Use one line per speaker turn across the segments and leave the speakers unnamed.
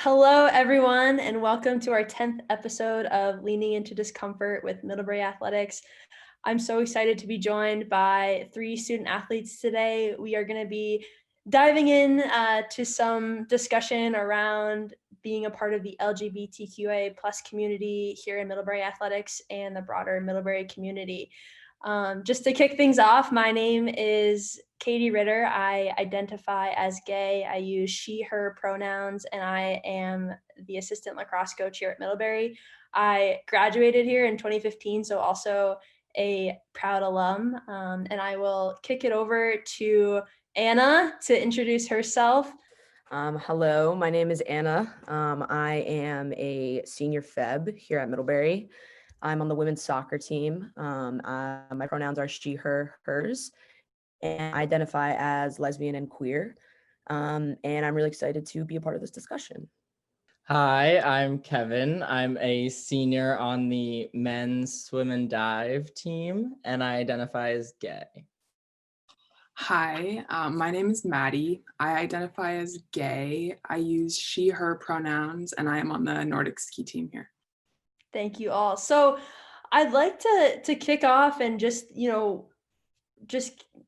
Hello, everyone, and welcome to our 10th episode of Leaning into Discomfort with Middlebury Athletics. I'm so excited to be joined by three student athletes today. We are going to be diving in to some discussion around being a part of the LGBTQIA plus community here in Middlebury Athletics and the broader Middlebury community. Just to kick things off, my name is Katie Ritter. I identify as gay. I use she, her pronouns, and I am the assistant lacrosse coach here at Middlebury. I graduated here in 2015, so also a proud alum. And I will kick it over to Anna to introduce herself.
Hello, my name is Anna. I am a senior Feb here at Middlebury. I'm on the women's soccer team. My pronouns are she, her, hers, and I identify as lesbian and queer. And I'm really excited to be a part of this discussion.
Hi, I'm Kevin. I'm a senior on the men's swim and dive team, and I identify as gay.
Hi, my name is Maddie. I identify as gay. I use she, her pronouns, and I am on the Nordic ski team here.
Thank you all. So I'd like to kick off and just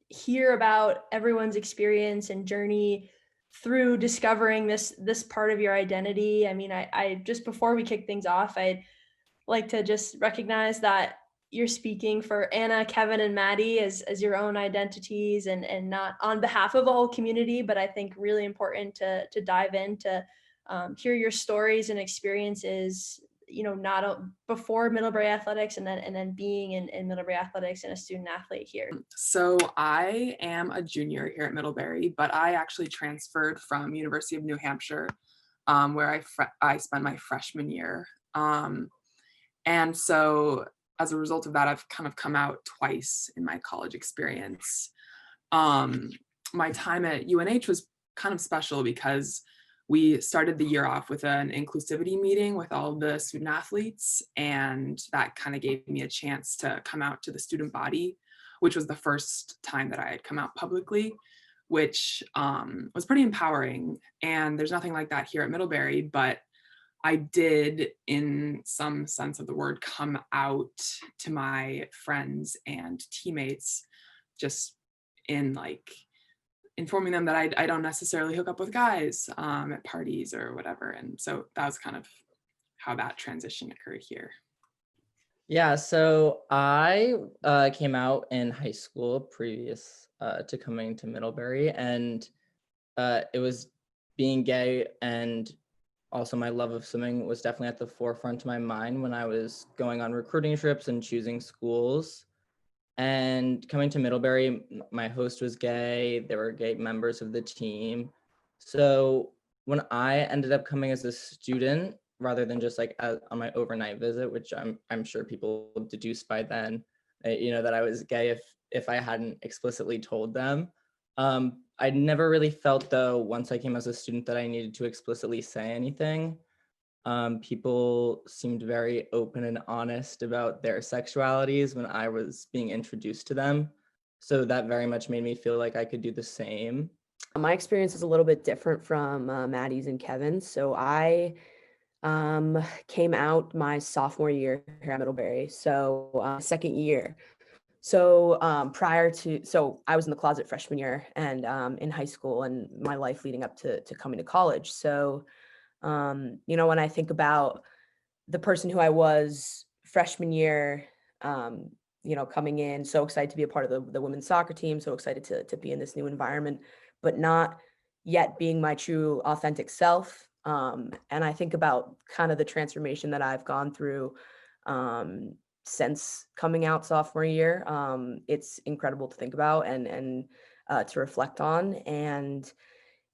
hear about everyone's experience and journey through discovering this part of your identity. I mean, I just before we kick things off, I'd like to just recognize that you're speaking for Anna, Kevin, and Maddie as your own identities and not on behalf of a whole community, but I think really important to dive in to hear your stories and experiences, not before Middlebury Athletics and then being in Middlebury Athletics and a student athlete here.
So I am a junior here at Middlebury, but I actually transferred from University of New Hampshire, where I spent my freshman year. And so as a result of that, I've kind of come out twice in my college experience. My time at UNH was kind of special because we started the year off with an inclusivity meeting with all the student athletes, and that kind of gave me a chance to come out to the student body, which was the first time that I had come out publicly, which was pretty empowering. And there's nothing like that here at Middlebury, but I did, in some sense of the word, come out to my friends and teammates just in informing them that I don't necessarily hook up with guys at parties or whatever. And so that was kind of how that transition occurred here.
Yeah, so I came out in high school previous to coming to Middlebury, and it was being gay and also my love of swimming was definitely at the forefront of my mind when I was going on recruiting trips and choosing schools. And coming to Middlebury, my host was gay. There were gay members of the team. So when I ended up coming as a student, rather than just on my overnight visit, which I'm sure people deduced by then, that I was gay if I hadn't explicitly told them. I never really felt, though, once I came as a student that I needed to explicitly say anything. People seemed very open and honest about their sexualities when I was being introduced to them. So that very much made me feel like I could do the same.
My experience is a little bit different from Maddie's and Kevin's. So I came out my sophomore year here at Middlebury, so second year. So I was in the closet freshman year and in high school and my life leading up to coming to college. So, when I think about the person who I was freshman year, coming in, so excited to be a part of the women's soccer team, so excited to be in this new environment, but not yet being my true authentic self. And I think about kind of the transformation that I've gone through since coming out sophomore year. It's incredible to think about and to reflect on. And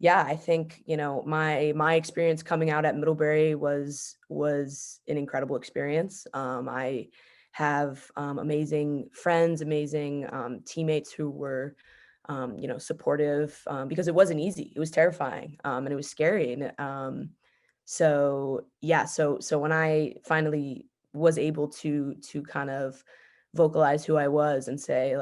yeah, I think, my experience coming out at Middlebury was an incredible experience. I have amazing friends, amazing teammates who were, supportive, because it wasn't easy. It was terrifying, and it was scary. And so when I finally was able to kind of vocalize who I was and say,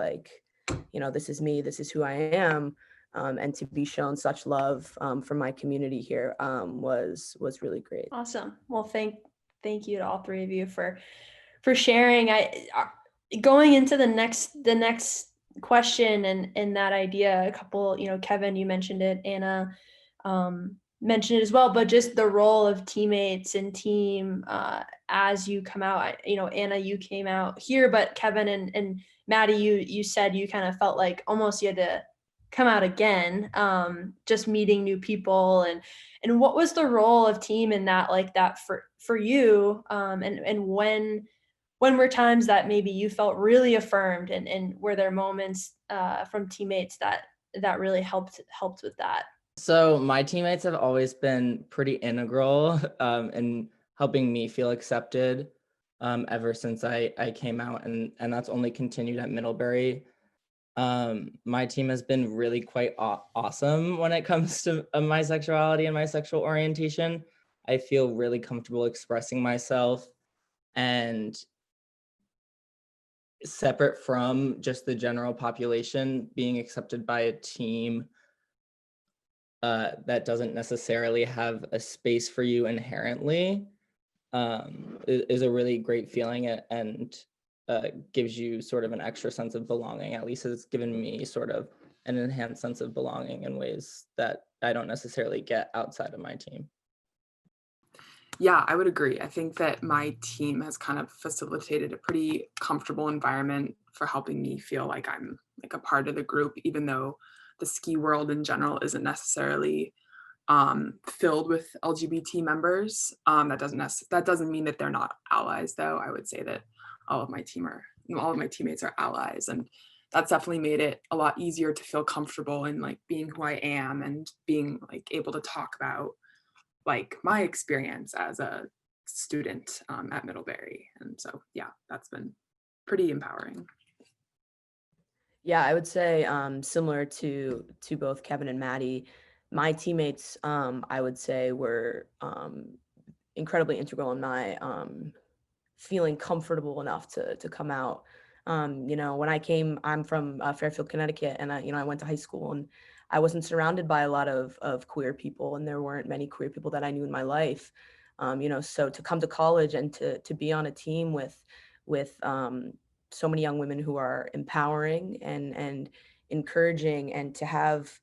this is me, this is who I am, and to be shown such love from my community here was really great.
Awesome. Well, thank you to all three of you for sharing. Going into the next question and that idea, a couple, Kevin, you mentioned it, Anna mentioned it as well, but just the role of teammates and team as you come out. Anna, you came out here, but Kevin and Maddie, you said you kind of felt like almost you had to come out again, just meeting new people, and what was the role of team in that, like that for you, and when were times that maybe you felt really affirmed, and were there moments from teammates that really helped with that?
So my teammates have always been pretty integral in helping me feel accepted ever since I came out, and that's only continued at Middlebury. My team has been really quite awesome when it comes to my sexuality and my sexual orientation. I feel really comfortable expressing myself, and separate from just the general population, being accepted by a team that doesn't necessarily have a space for you inherently is a really great feeling, and gives you sort of an extra sense of belonging. At least it's given me sort of an enhanced sense of belonging in ways that I don't necessarily get outside of my team.
Yeah, I would agree. I think that my team has kind of facilitated a pretty comfortable environment for helping me feel like I'm like a part of the group, even though the ski world in general isn't necessarily filled with LGBT members. That doesn't mean that they're not allies, though. I would say that all of my teammates are allies, and that's definitely made it a lot easier to feel comfortable in like being who I am and being like able to talk about like my experience as a student at Middlebury. And so, yeah, that's been pretty empowering.
Yeah, I would say similar to both Kevin and Maddie, my teammates, I would say, were incredibly integral in my feeling comfortable enough to come out. When I came, I'm from Fairfield, Connecticut, and I went to high school, and I wasn't surrounded by a lot of queer people, and there weren't many queer people that I knew in my life. So to come to college and to be on a team with so many young women who are empowering and encouraging, and to have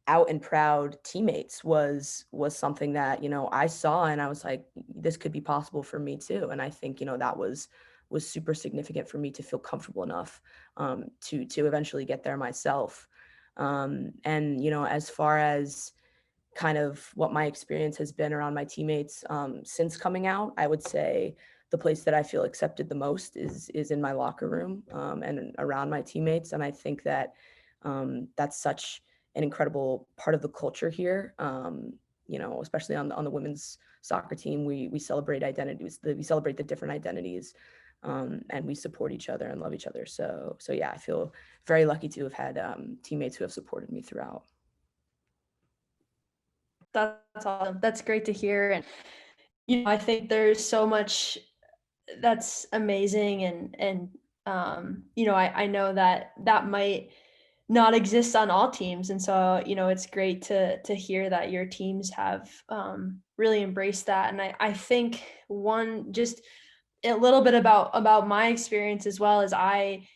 out and proud teammates was something that I saw, and I was like, this could be possible for me too. And I think that was super significant for me to feel comfortable enough to eventually get there myself. And as far as kind of what my experience has been around my teammates since coming out, I would say the place that I feel accepted the most is in my locker room and around my teammates. And I think that that's such an incredible part of the culture here. Especially on the women's soccer team, we celebrate identities. We celebrate the different identities, and we support each other and love each other. So yeah, I feel very lucky to have had teammates who have supported me throughout.
That's awesome. That's great to hear. And I think there's so much that's amazing, and I know that might not exist on all teams, and so it's great to hear that your teams have really embraced that. And I think just a little bit about my experience as well, as I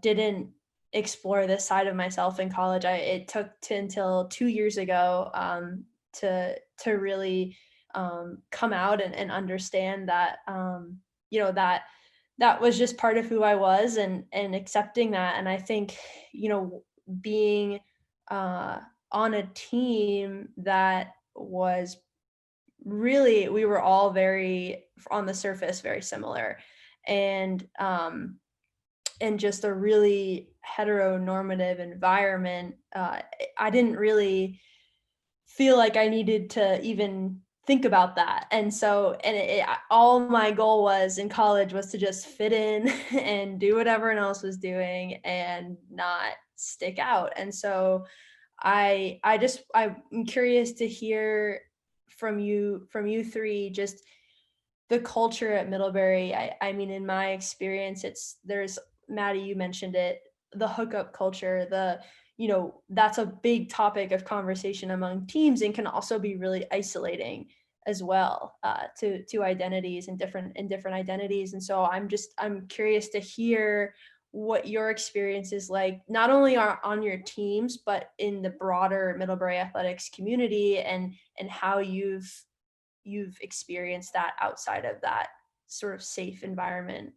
didn't explore this side of myself in college. It took until 2 years ago to really come out and understand that that was just part of who I was, and accepting that. And I think being on a team that was really, we were all very, on the surface, very similar, and just a really heteronormative environment. I didn't really feel like I needed to even think about that. And so, all my goal was in college was to just fit in and do what everyone else was doing and not stick out. And so I'm curious to hear from you three, just the culture at Middlebury. I mean, in my experience, there's, Maddie, you mentioned it, the hookup culture, that's a big topic of conversation among teams and can also be really isolating as well, to identities and different identities. And so I'm curious to hear what your experience is like, not only on your teams, but in the broader Middlebury athletics community, and how you've experienced that outside of that sort of safe environment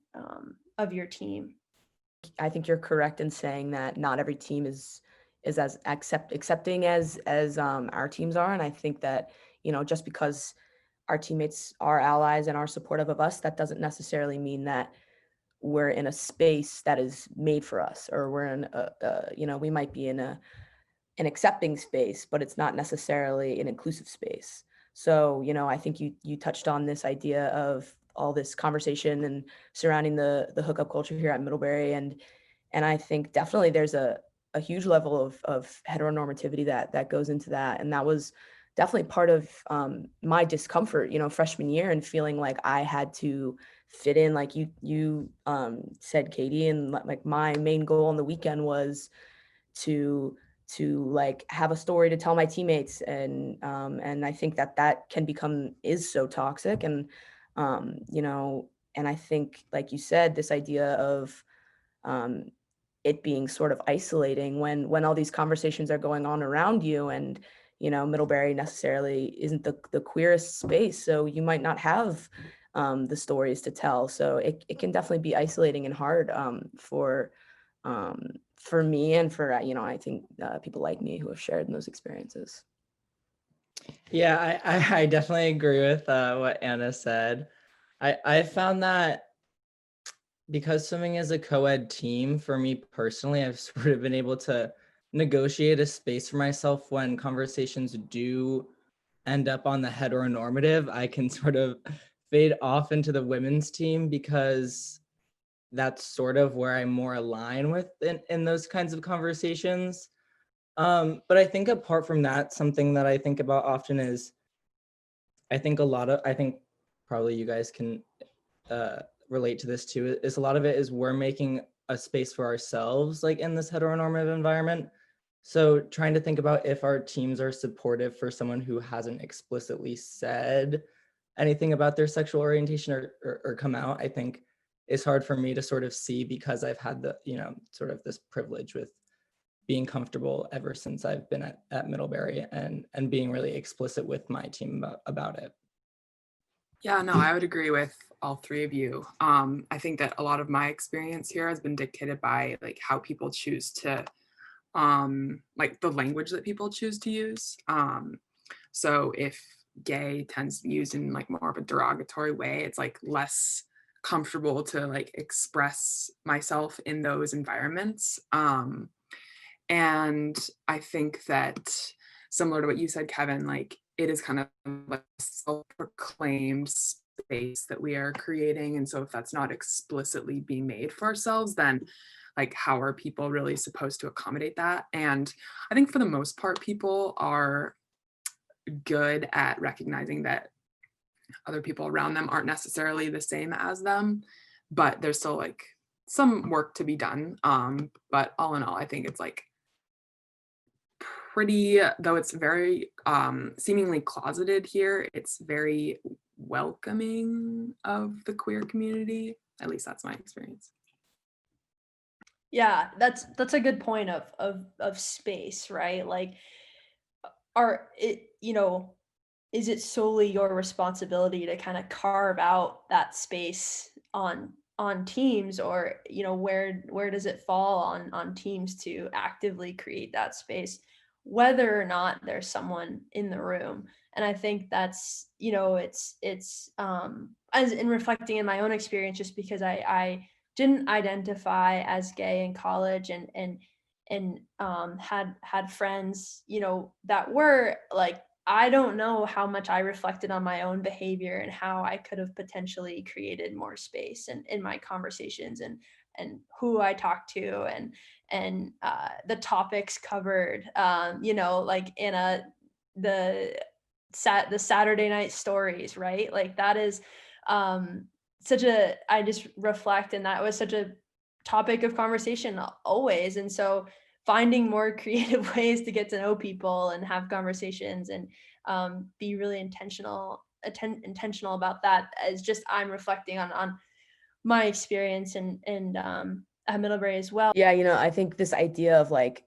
of your team.
I think you're correct in saying that not every team is as accepting as our teams are, and I think that just because our teammates are allies and are supportive of us, that doesn't necessarily mean that we're in a space that is made for us, or we're in we might be in an accepting space, but it's not necessarily an inclusive space. So, I think you touched on this idea of all this conversation and surrounding the hookup culture here at Middlebury, and I think definitely there's a huge level of heteronormativity that goes into that, and that was definitely part of my discomfort, freshman year, and feeling like I had to fit in, like you said, Katie, and like my main goal on the weekend was to like have a story to tell my teammates, and I think that is so toxic, and and I think, like you said, this idea of it being sort of isolating when all these conversations are going on around you, and Middlebury necessarily isn't the queerest space, so you might not have the stories to tell, so it can definitely be isolating and hard for me, and for I think people like me who have shared in those experiences.
Yeah, I definitely agree with what Anna said. I found that because swimming is a co-ed team, for me personally, I've sort of been able to negotiate a space for myself when conversations do end up on the heteronormative. I can sort of fade off into the women's team because that's sort of where I'm more aligned with in those kinds of conversations. But I think apart from that, something that I think about often is, I think probably you guys can relate to this too, is a lot of it is we're making a space for ourselves, like in this heteronormative environment. So trying to think about if our teams are supportive for someone who hasn't explicitly said anything about their sexual orientation or come out, I think is hard for me to sort of see, because I've had the, sort of this privilege with being comfortable ever since I've been at Middlebury, and being really explicit with my team about it.
Yeah, no, I would agree with all three of you. I think that a lot of my experience here has been dictated by like how people choose to, like the language that people choose to use. So if gay tends to be used in like more of a derogatory way, it's like less comfortable to like express myself in those environments. And I think that, similar to what you said, Kevin, like it is kind of like a self-proclaimed space that we are creating. And so if that's not explicitly being made for ourselves, then like how are people really supposed to accommodate that? And I think for the most part, people are good at recognizing that other people around them aren't necessarily the same as them, but there's still like some work to be done. But all in all, I think it's like pretty, though it's very seemingly closeted here, it's very welcoming of the queer community. At least that's my experience.
Yeah, that's a good point of space, right? Like, is it solely your responsibility to kind of carve out that space on teams, or where does it fall on teams to actively create that space, whether or not there's someone in the room? And I think that's, it's as in reflecting in my own experience, just because I didn't identify as gay in college, and had friends, that were like, I don't know how much I reflected on my own behavior and how I could have potentially created more space in my conversations, and who I talked to, and the topics covered, like the Saturday night stories, right? Like that is I just reflect, and that was such a topic of conversation always. And so finding more creative ways to get to know people and have conversations and be really intentional about that, as just I'm reflecting on my experience and at Middlebury as well.
Yeah, I think this idea of like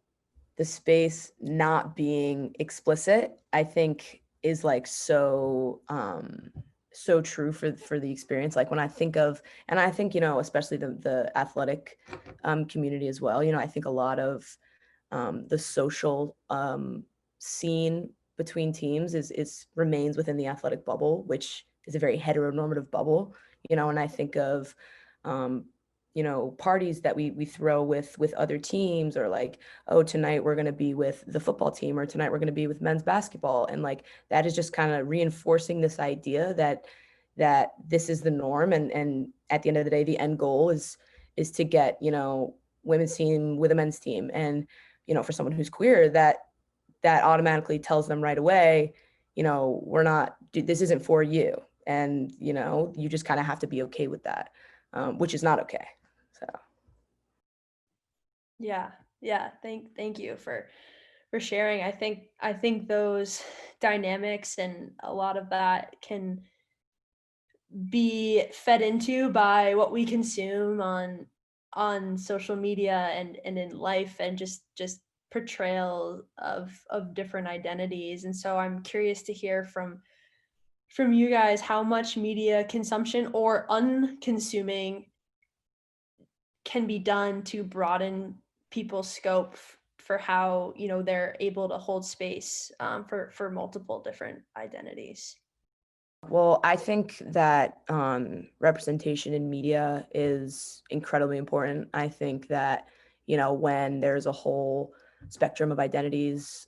the space not being explicit, I think is like so true for the experience. Like when I think of, and I think, especially the athletic community as well, I think a lot of the social scene between teams is remains within the athletic bubble, which is a very heteronormative bubble, and I think of parties that we throw with other teams, or like, oh, tonight we're going to be with the football team, or tonight we're going to be with men's basketball, and like that is just kind of reinforcing this idea that this is the norm, and at the end of the day the end goal is to get women's team with a men's team. And for someone who's queer, that automatically tells them right away, we're not, this isn't for you. And, you just kind of have to be okay with that, which is not okay. So.
Yeah. Thank you for sharing. I think those dynamics and a lot of that can be fed into by what we consume on social media and in life, and just portrayal of different identities. And so I'm curious to hear from you guys how much media consumption or unconsuming can be done to broaden people's scope for how they're able to hold space for multiple different identities.
Well, I think that representation in media is incredibly important. I think that, when there's a whole spectrum of identities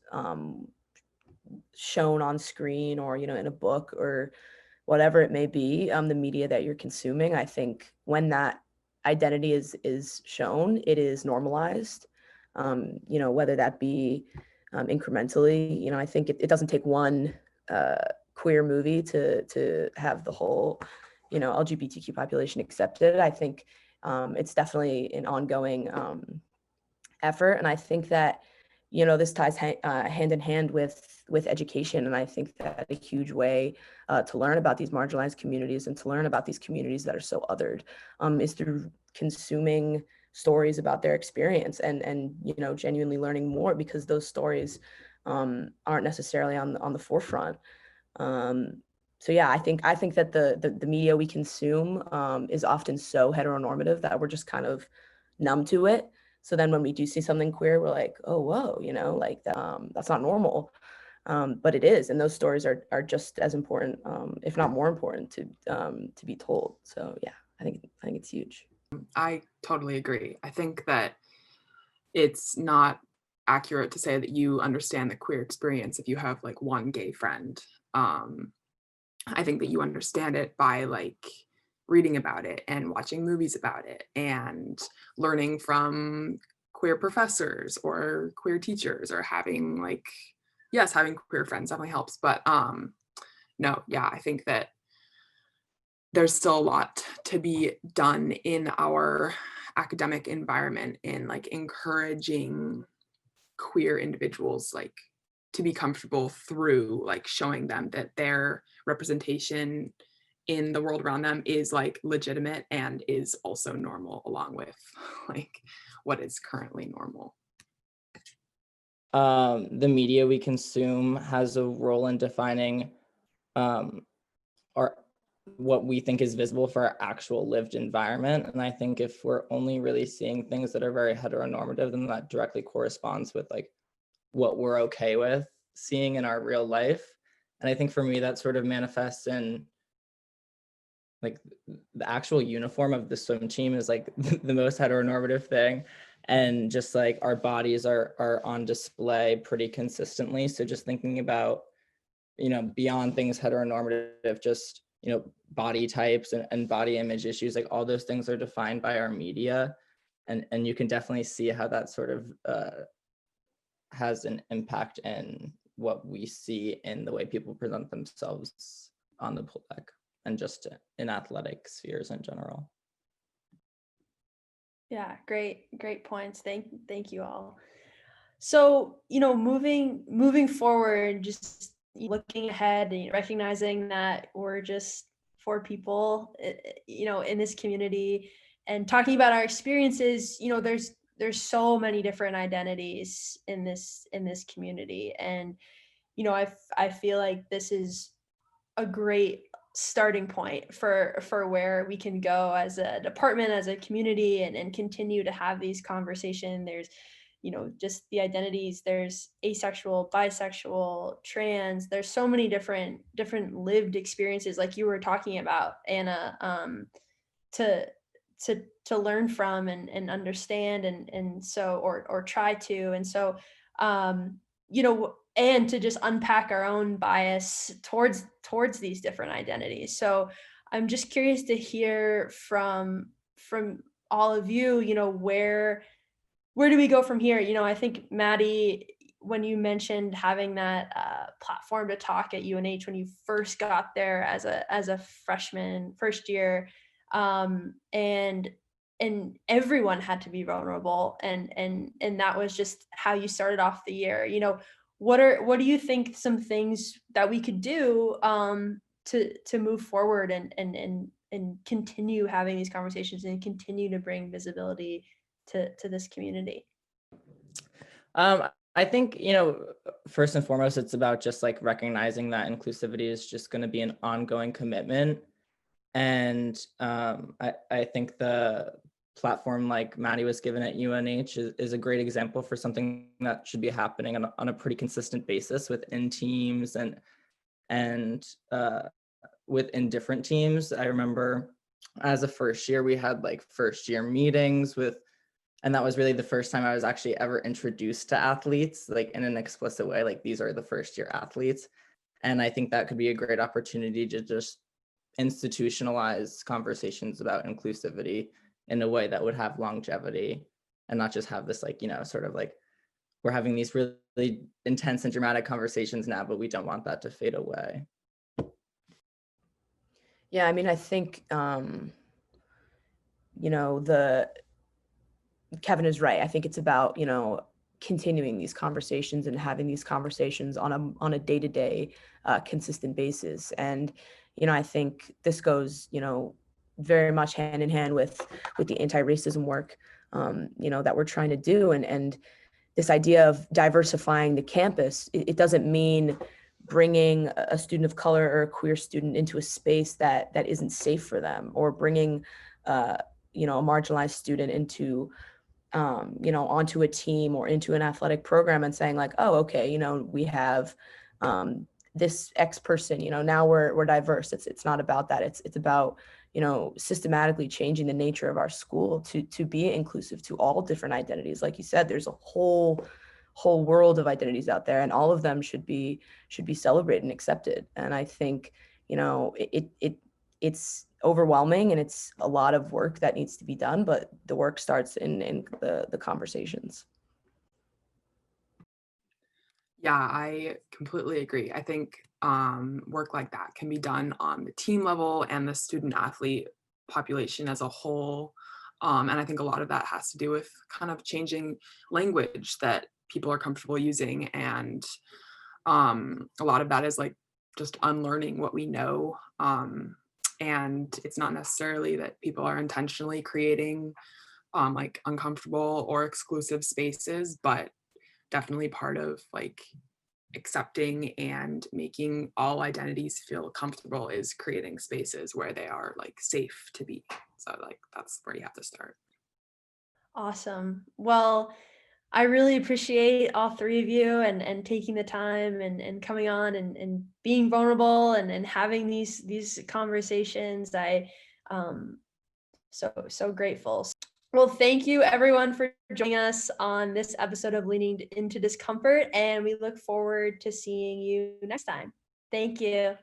shown on screen, or, in a book or whatever it may be, the media that you're consuming, I think when that identity is shown, it is normalized, whether that be incrementally. I think it doesn't take one queer movie to have the whole LGBTQ population accepted. I think it's definitely an ongoing effort, and I think that this ties hand in hand with education. And I think that a huge way to learn about these marginalized communities and to learn about these communities that are so othered is through consuming stories about their experience, and genuinely learning more, because those stories aren't necessarily on the forefront. So yeah, I think that the media we consume is often so heteronormative that we're just kind of numb to it. So then when we do see something queer, we're like, oh, whoa, like that's not normal. But it is. And those stories are just as important, if not more important, to be told. So yeah, I think it's huge.
I totally agree. I think that it's not accurate to say that you understand the queer experience if you have like one gay friend. I think that you understand it by like reading about it and watching movies about it and learning from queer professors or queer teachers, or having like, yes, having queer friends definitely helps. But no, yeah, I think that there's still a lot to be done in our academic environment in like encouraging queer individuals like to be comfortable through like showing them that their representation in the world around them is like legitimate and is also normal, along with like what is currently normal.
The media we consume has a role in defining our what we think is visible for our actual lived environment. And I think if we're only really seeing things that are very heteronormative, then that directly corresponds with like what we're okay with seeing in our real life. And I think for me, that sort of manifests in like the actual uniform of the swim team is like the most heteronormative thing. And just like our bodies are on display pretty consistently. So just thinking about, beyond things heteronormative, just, body types and body image issues, like all those things are defined by our media. And you can definitely see how that sort of has an impact in what we see in the way people present themselves on the pool deck and just in athletic spheres in general.
Yeah, great points. Thank you all. So, moving forward, just looking ahead and recognizing that we're just four people, in this community, and talking about our experiences. There's so many different identities in this community, and I feel like this is a great starting point for where we can go as a department, as a community, and continue to have these conversations. There's just the identities. There's asexual, bisexual, trans. There's so many different lived experiences, like you were talking about, Anna, to to learn from and understand, and so, or try to. And so, and to just unpack our own bias towards these different identities. So I'm just curious to hear from all of you, where do we go from here? I think, Maddie, when you mentioned having that platform to talk at UNH when you first got there as a freshman, first year, and everyone had to be vulnerable, and that was just how you started off the year. What do you think some things that we could do to move forward and continue having these conversations and continue to bring visibility to this community?
I think, first and foremost, it's about just like recognizing that inclusivity is just going to be an ongoing commitment. And I think the platform like Maddie was given at UNH is a great example for something that should be happening on a pretty consistent basis within teams and within different teams. I remember as a first year, we had like first year meetings and that was really the first time I was actually ever introduced to athletes, like in an explicit way, like these are the first year athletes. And I think that could be a great opportunity to just institutionalize conversations about inclusivity in a way that would have longevity and not just have this like, sort of like we're having these really intense and dramatic conversations now, but we don't want that to fade away.
Yeah, I mean, I think, Kevin is right. I think it's about, continuing these conversations and having these conversations on a day-to-day consistent basis. And, I think this goes, very much hand in hand with the anti-racism work, that we're trying to do. And this idea of diversifying the campus, it doesn't mean bringing a student of color or a queer student into a space that isn't safe for them, or bringing, a marginalized student into, onto a team or into an athletic program and saying like, oh, okay, we have this X person, now we're diverse. It's not about that. It's about, systematically changing the nature of our school to be inclusive to all different identities. Like you said, there's a whole world of identities out there, and all of them should be celebrated and accepted. And I think, it's overwhelming and it's a lot of work that needs to be done, but the work starts in the conversations.
Yeah, I completely agree. I think work like that can be done on the team level and the student athlete population as a whole. And I think a lot of that has to do with kind of changing language that people are comfortable using. And a lot of that is like just unlearning what we know. And it's not necessarily that people are intentionally creating like uncomfortable or exclusive spaces, but definitely part of like accepting and making all identities feel comfortable is creating spaces where they are like safe to be. So like that's where you have to start.
Awesome. Well, I really appreciate all three of you and taking the time and coming on and being vulnerable and having these conversations. So grateful. Well, thank you everyone for joining us on this episode of Leaning into Discomfort, and we look forward to seeing you next time. Thank you.